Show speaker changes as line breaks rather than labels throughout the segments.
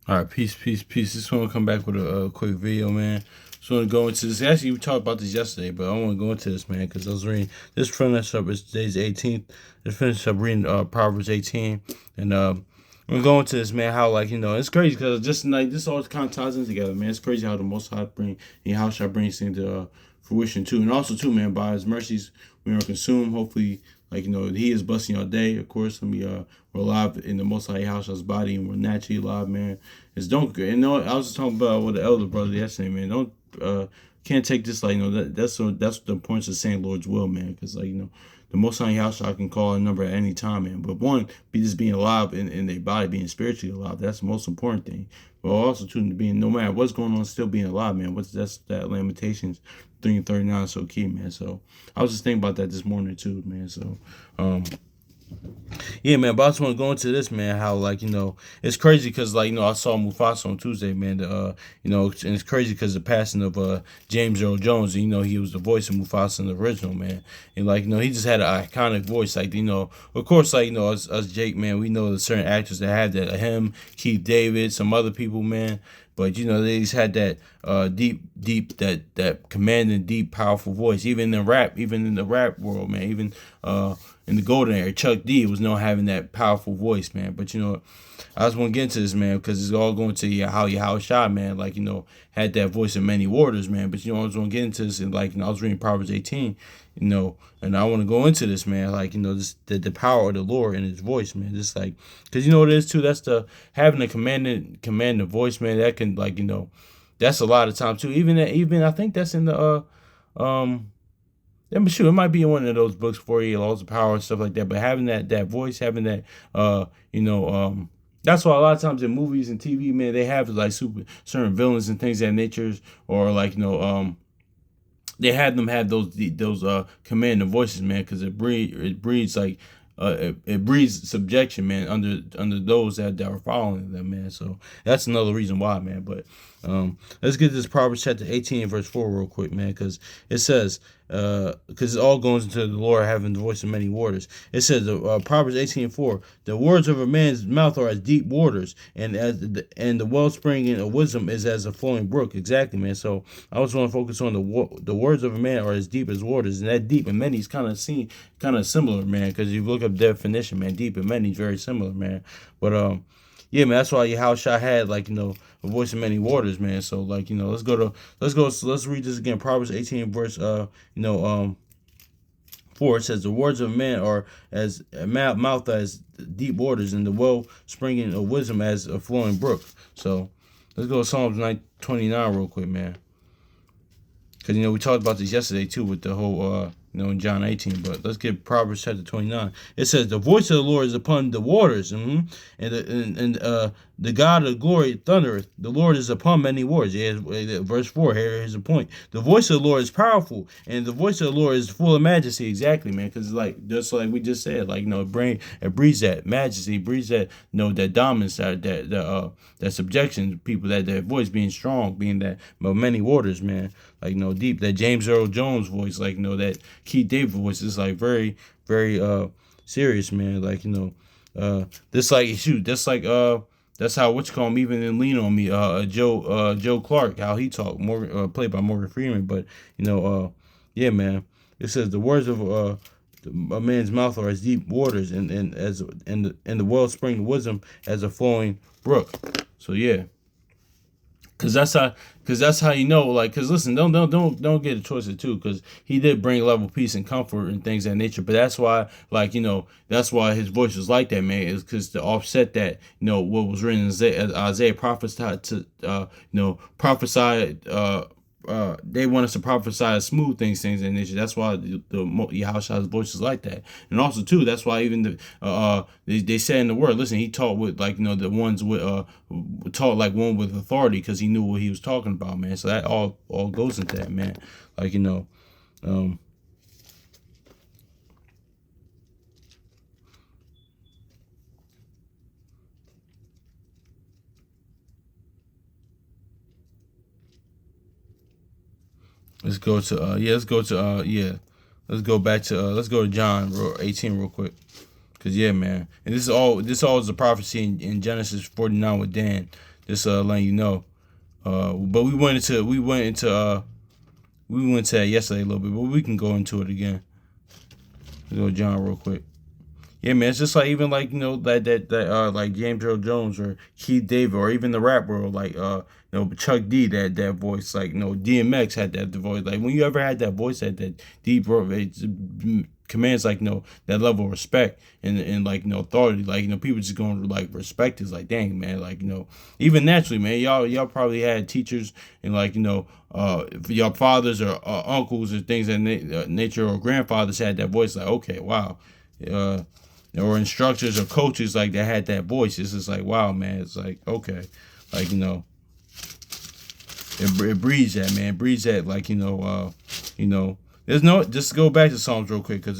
All right, peace, peace, peace. Just want to come back with a quick video, man. Just want to go into this. Actually, we talked about this yesterday, but I want to go into this, man, because I was reading this finish up. It's today's 18th. Just finished up reading Proverbs 18, and we're going to this, man. How it's crazy because just like this all kind of ties in together, man. It's crazy how the Most High how shall bring things to fruition too, and also too, man. By His mercies, we are consumed. Hopefully, He is blessing your day. Of course, we're alive in the Most High House's body, and we're naturally alive, man. It's don't I was just talking about with the elder brother yesterday, man. Don't can't take this that's the importance of saying Lord's will, man, because the Most High House I can call a number at any time, man. But one, be just being alive in their body, being spiritually alive. That's the most important thing. But also too, being no matter what's going on, still being alive, man. That's that Lamentations 3:39 so key, man. So I was just thinking about that this morning too, man. So yeah, man. But I just want to go into this, man. How it's crazy because I saw Mufasa on Tuesday, man. And it's crazy because the passing of James Earl Jones. He was the voice of Mufasa in the original, man. And he just had an iconic voice. Of course, us Jake, man. We know the certain actors that have that. Him, Keith David, some other people, man. But they just had that deep, that commanding, deep, powerful voice. Even in the rap world, man. Even in the golden era, Chuck D was known having that powerful voice, man. But I just want to get into this, man, because it's all going to how Yahweh man, had that voice in many waters, man. But I just want to get into this, and I was reading Proverbs 18, and I want to go into this, man, this the power of the Lord and His voice, man. Just because what it is too. That's the having a commanding voice, man. That can that's a lot of time too. Even I think that's in the yeah, but shoot, it might be in one of those books for you, laws of power and stuff like that. But having that voice, having that that's why a lot of times in movies and TV, man, they have super certain villains and things of that nature, or they had them have those commanding voices, man, because it breeds it breeds subjection, man, under those that are following them, man. So that's another reason why, man. But let's get this Proverbs chapter 18 verse 4 real quick, man, because it says because it all goes into the Lord having the voice of many waters. It says Proverbs 18:4, the words of a man's mouth are as deep waters, and the wellspring of wisdom is as a flowing brook. Exactly, man. So I was want to focus on the words of a man are as deep as waters, and that deep and many is kind of similar, man. Because you look up definition, man, deep and many is very similar, man. But yeah, man, that's why Yahushua had a voice of many waters, man. So let's read this again. Proverbs 18 verse 4. It says the words of man are as a mouth as deep waters, and the well springing of wisdom as a flowing brook. So let's go to Psalms 9:29 real quick, man. Because we talked about this yesterday too with the whole in John 18. But let's get Proverbs chapter 29. It says, the voice of the Lord is upon the waters, and the God of glory thundereth. The Lord is upon many waters. Yeah, verse 4, here's the point. The voice of the Lord is powerful, and the voice of the Lord is full of majesty. Exactly, man. Because just like we just said, it breeds that majesty, breeds that that dominance, that subjection, people, that voice being strong, being that many waters, man. Deep, that James Earl Jones voice, that Keith David voice is very, very serious, man. This shoot, that's how what you call him even in Lean on Me, Joe Clark, how he talked, more played by Morgan Freeman. But yeah, man. It says the words of a man's mouth are as deep waters, and as and the wellspring of wisdom as a flowing brook. So yeah. Cause that's how cause listen, don't get a choice of two, cause he did bring level peace and comfort and things of that nature. But that's why, that's why his voice was like that, man, is cause to offset that, what was written in Isaiah prophesied to, prophesied, they want us to prophesy smooth things in nature. That's why the Yahushua's voice is like that. And also too, that's why even they say in the word, listen, he taught with the ones with taught like one with authority, because he knew what he was talking about, man. So that all goes into that, man. Um, let's go to let's go back to let's go to John 18 real quick. Cause yeah, man, and this all is a prophecy in Genesis 49 with Dan. Just letting you know. But we went into that yesterday a little bit, but we can go into it again. Let's go John real quick. Yeah, man, it's just like even like that like James Earl Jones or Keith David or even the rap world like Chuck D, that voice, like DMX had that voice. Like when you ever had that voice, that deep it commands like that level of respect and like authority. Like people just going to like respect is like, dang, man, like even naturally, man, y'all probably had teachers and like your fathers or uncles or things that nature, or grandfathers had that voice. Like, okay, wow. Or instructors or coaches like that had that voice. It's just like, wow, man. It's like, okay, like it breeds that, man. It breeds that, like there's no, just go back to Psalms real quick, because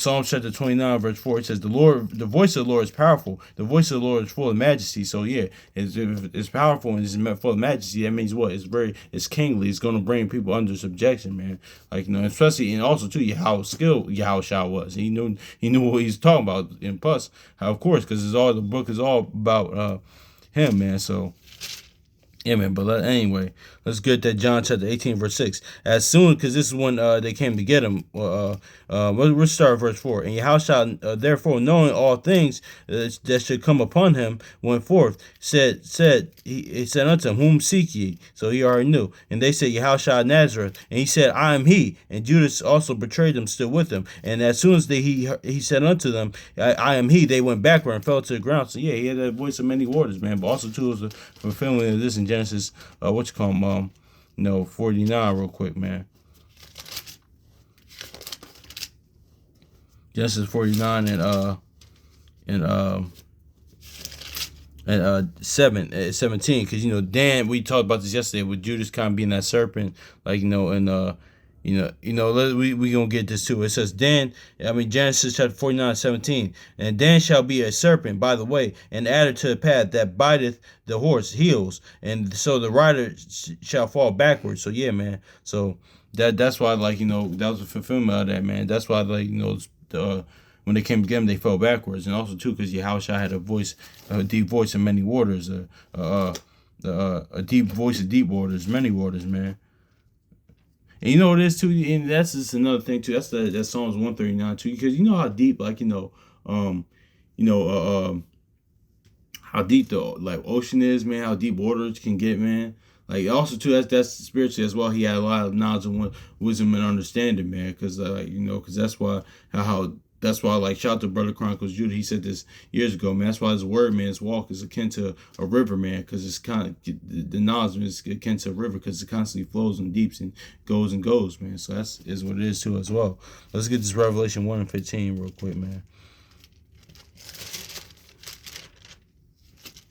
Psalms chapter 29 verse 4, it says the voice of the Lord is powerful, the voice of the Lord is full of majesty. So yeah, it's powerful and it's full of majesty. That means what? It's kingly. It's going to bring people under subjection, man. Like especially, and also too, how skilled Yahushua was. He knew what he's talking about. And plus, of course, because the book is all about him, man. So yeah, man, but anyway, let's get that John chapter 18, verse 6. As soon, because this is when they came to get him, we'll start verse 4. And Yahushua, therefore, knowing all things that should come upon him, went forth, he said unto him, whom seek ye? So he already knew. And they said, Yahushua Nazareth. And he said, I am he. And Judas also betrayed him, still with him. And as soon as he said unto them, I am he, they went backward and fell to the ground. So yeah, he had that voice of many waters, man. But also, too, it was the fulfillment of this in Genesis, 49 real quick, man. Genesis 49 and 17, because Dan, we talked about this yesterday with Judas kind of being that serpent, like we gonna get this too. It says Genesis chapter 49:17, and Dan shall be a serpent by the way, and added to the path that biteth the horse heels, and so the rider shall fall backwards. So yeah, man. So that's why that was a fulfillment of that, man. That's why when they came to get him, they fell backwards, and also too because Yahushua had a deep voice in many waters, a deep voice of deep waters, many waters, man. And you know what it is too, and that's just another thing too. That's Psalms 139 too, because you know how deep, how deep the ocean is, man. How deep waters can get, man. Like also too, that's spiritually as well. He had a lot of knowledge and wisdom and understanding, man. Because because that's why shout out to Brother Chronicles Judah. He said this years ago, man. That's why his word, man, his walk is akin to a river, man. Because it's kind of the knowledge is akin to a river, because it constantly flows and deeps and goes, man. So is what it is too as well. Let's get this Revelation 1:15 real quick, man.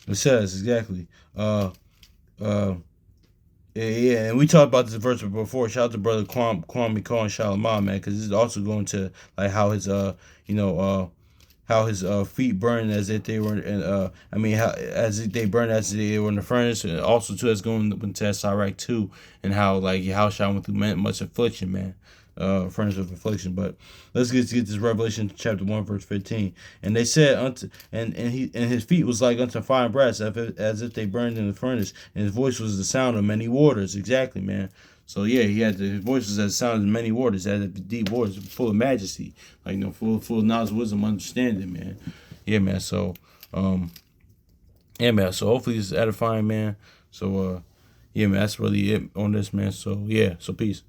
It says exactly. Yeah, and we talked about this verse before. Shout out to Brother Kwame Cole and Shalimar, man, because this is also going to like how his how his feet burned as if they were as if they burned as if they were in the furnace, and also too that's going into that Sirach 2, and how Yahushua went through much affliction, man. Furnace of affliction. But let's get this Revelation chapter 1 verse 15. And they said unto and his feet was like unto fire and brass, as if they burned in the furnace, and his voice was the sound of many waters. Exactly, man. So yeah, his voice was as the sound of many waters, as if the deep waters, full of majesty, full of knowledge, wisdom, understanding, man. Yeah, man. So yeah, man. So hopefully it's edifying, man. So yeah, man, that's really it on this, man. So yeah, so peace.